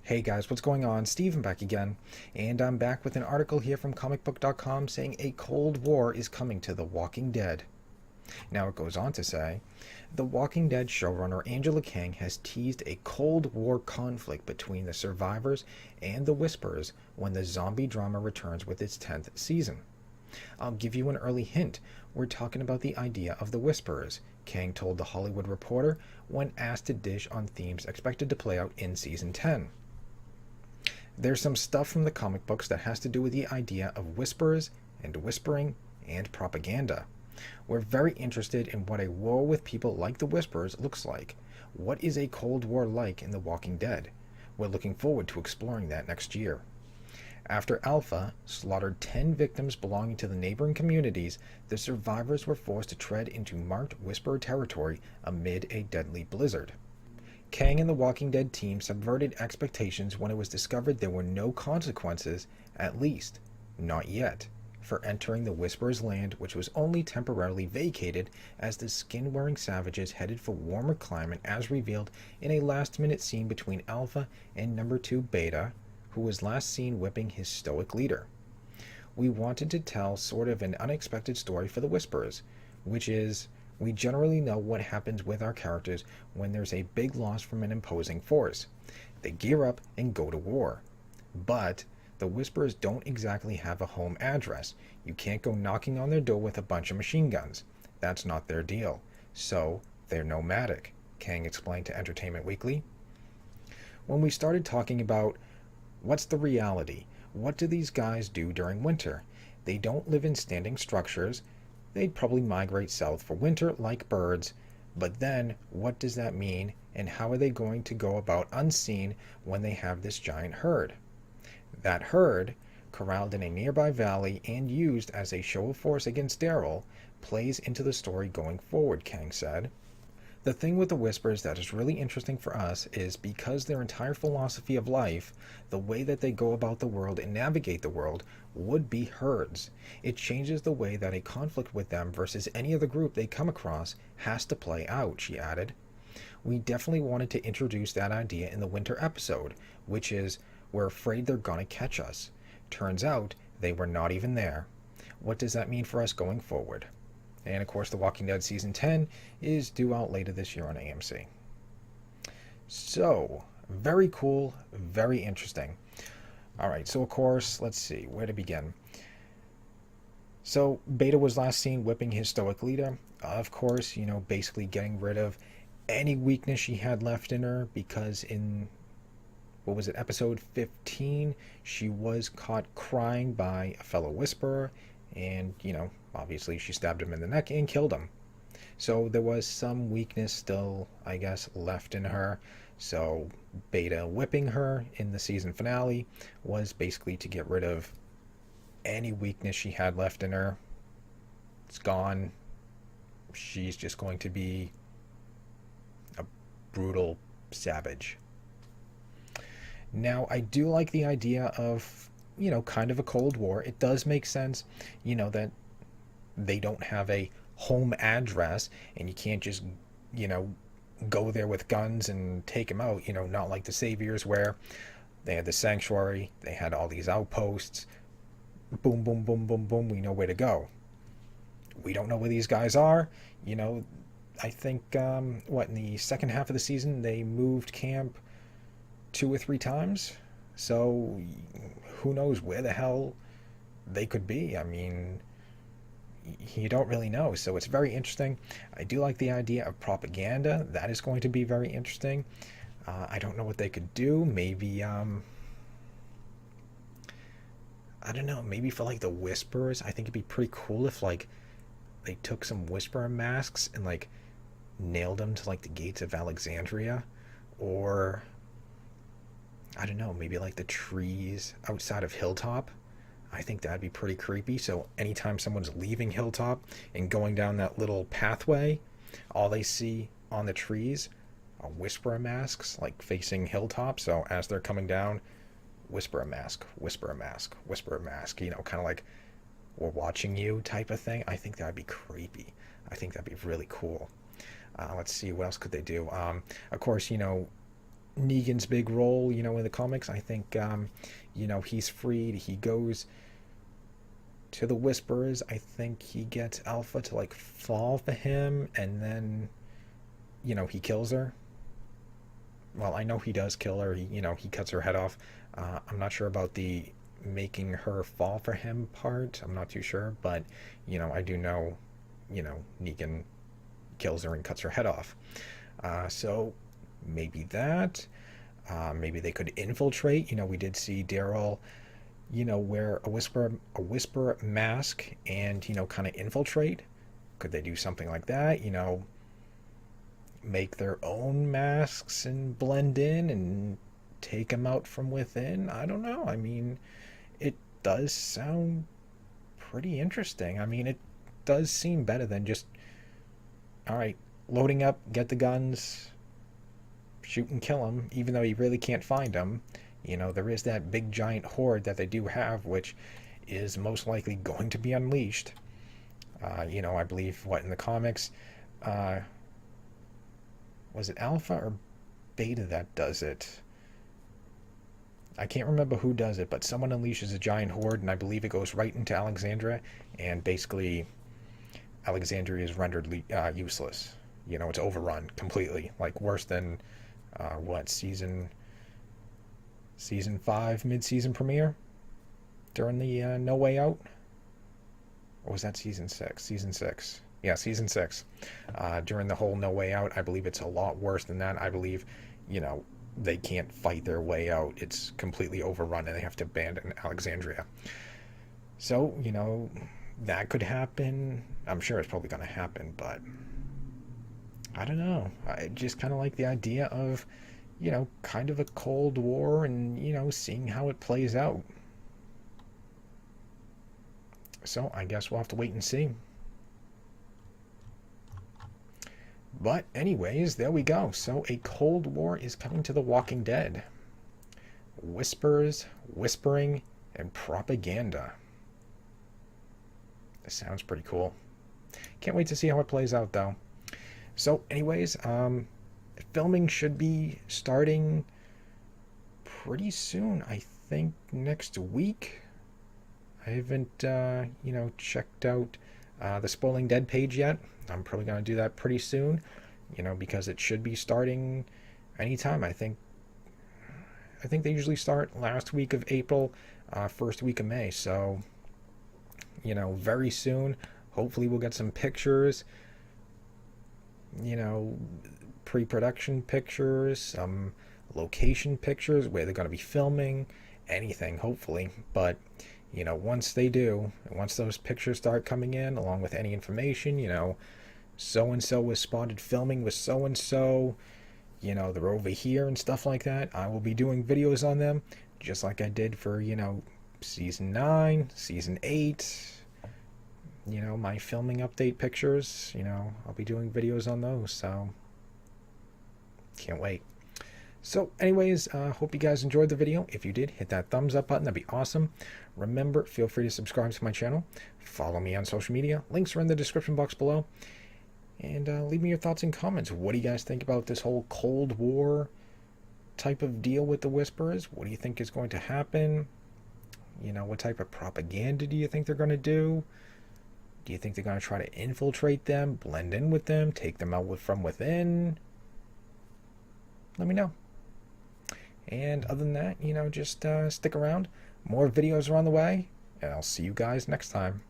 Hey guys, what's going on? Steven back again, and I'm back with an article here from comicbook.com saying a Cold War is coming to The Walking Dead. Now it goes on to say, The Walking Dead showrunner Angela Kang has teased a Cold War conflict between the survivors and the Whisperers when the zombie drama returns with its 10th season. I'll give you an early hint. We're talking about the idea of the Whisperers, Kang told The Hollywood Reporter when asked to dish on themes expected to play out in season 10. There's some stuff from the comic books that has to do with the idea of whisperers and whispering and propaganda. We're very interested in what a war with people like the Whisperers looks like. What is a Cold War like in The Walking Dead? We're looking forward to exploring that next year. After Alpha slaughtered 10 victims belonging to the neighboring communities, the survivors were forced to tread into marked Whisperer territory amid a deadly blizzard. Kang and the Walking Dead team subverted expectations when it was discovered there were no consequences, at least, not yet, for entering the Whisperer's land, which was only temporarily vacated as the skin-wearing savages headed for warmer climate as revealed in a last-minute scene between Alpha and Number 2 Beta, who was last seen whipping his stoic leader. We wanted to tell sort of an unexpected story for the Whisperers, which is, we generally know what happens with our characters when there's a big loss from an imposing force. They gear up and go to war. But the Whisperers don't exactly have a home address. You can't go knocking on their door with a bunch of machine guns. That's not their deal. So they're nomadic, Kang explained to Entertainment Weekly. When we started talking about what's the reality, what do these guys do during winter? They don't live in standing structures. They'd probably migrate south for winter like birds, but then what does that mean, and how are they going to go about unseen when they have this giant herd? That herd, corralled in a nearby valley and used as a show of force against Daryl, plays into the story going forward, Kang said. The thing with the Whispers that is really interesting for us is because their entire philosophy of life, the way that they go about the world and navigate the world, would be herds. It changes the way that a conflict with them versus any other group they come across has to play out, she added. We definitely wanted to introduce that idea in the winter episode, which is, we're afraid they're gonna catch us. Turns out, they were not even there. What does that mean for us going forward? And of course, The Walking Dead Season 10 is due out later this year on AMC. So, very cool, very interesting. Alright, so of course, let's see, where to begin? So, Beta was last seen whipping his stoic leader. Of course, basically getting rid of any weakness she had left in her, because in, what was it, episode 15, she was caught crying by a fellow Whisperer, and, obviously she stabbed him in the neck and killed him. So there was some weakness still, I guess, left in her. So Beta whipping her in the season finale was basically to get rid of any weakness she had left in her. It's gone. She's just going to be a brutal savage. Now, I do like the idea of, kind of a Cold War. It does make sense, that they don't have a home address and you can't just, go there with guns and take them out, not like the Saviors where they had the sanctuary, they had all these outposts. Boom, boom, boom, boom, boom, we know where to go. We don't know where these guys are. I think, in the second half of the season, they moved camp 2 or 3 times. So who knows where the hell they could be? I mean, you don't really know. So it's very interesting. I do like the idea of propaganda. That is going to be very interesting. I don't know what they could do. Maybe, I don't know, maybe for like the Whisperers, I think it'd be pretty cool if like they took some Whisperer masks and like nailed them to like the gates of Alexandria, or I don't know, maybe like the trees outside of Hilltop. I think that'd be pretty creepy. So anytime someone's leaving Hilltop and going down that little pathway, all they see on the trees are Whisperer masks, like facing Hilltop. So as they're coming down, Whisperer mask, Whisperer mask, Whisperer mask, kind of like we're watching you type of thing. I think that'd be creepy. I think that'd be really cool. Let's see, what else could they do? Of course, Negan's big role, in the comics. I think, he's freed. He goes to the Whisperers. I think he gets Alpha to like fall for him, and then, he kills her. Well, I know he does kill her. He cuts her head off. I'm not sure about the making her fall for him part. I'm not too sure, but I do know, Negan kills her and cuts her head off. So maybe that. Maybe they could infiltrate. We did see Daryl, wear a whisper mask and kind of infiltrate. Could they do something like that? Make their own masks and blend in and take them out from within. I don't know. I mean, it does sound pretty interesting. I mean, it does seem better than just, all right, loading up, get the guns, shoot and kill them, even though you really can't find them. There is that big giant horde that they do have, which is most likely going to be unleashed. I believe, in the comics, was it Alpha or Beta that does it? I can't remember who does it, but someone unleashes a giant horde, and I believe it goes right into Alexandria, and basically Alexandria is rendered useless. It's overrun completely, like worse than season 5 mid-season premiere during the No Way Out, or was that season 6? Season 6. Yeah, season 6. During the whole No Way Out, I believe it's a lot worse than that. I believe, they can't fight their way out. It's completely overrun and they have to abandon Alexandria. So, that could happen. I'm sure it's probably going to happen, but I don't know. I just kind of like the idea of, kind of a Cold War and, seeing how it plays out. So I guess we'll have to wait and see. But anyways, there we go. So a Cold War is coming to The Walking Dead. Whispers, whispering, and propaganda. This sounds pretty cool. Can't wait to see how it plays out, though. So anyways, filming should be starting pretty soon. I think next week. I haven't, checked out the Spoiling Dead page yet. I'm probably going to do that pretty soon, because it should be starting anytime. I think they usually start last week of April, first week of May. So, very soon. Hopefully we'll get some pictures, pre-production pictures, some location pictures, where they're going to be filming, anything, hopefully. But once those pictures start coming in, along with any information, so-and-so was spotted filming with so-and-so, they're over here and stuff like that, I will be doing videos on them, just like I did for, Season 9, Season 8, my filming update pictures, I'll be doing videos on those, so can't wait. So anyways, hope you guys enjoyed the video. If you did, hit that thumbs up button. That'd be awesome. Remember, feel free to subscribe to my channel. Follow me on social media. Links are in the description box below. And leave me your thoughts and comments. What do you guys think about this whole Cold War type of deal with the Whisperers? What do you think is going to happen? What type of propaganda do you think they're going to do? Do you think they're going to try to infiltrate them, blend in with them, take them out from within? Let me know. And other than that, just stick around. More videos are on the way, and I'll see you guys next time.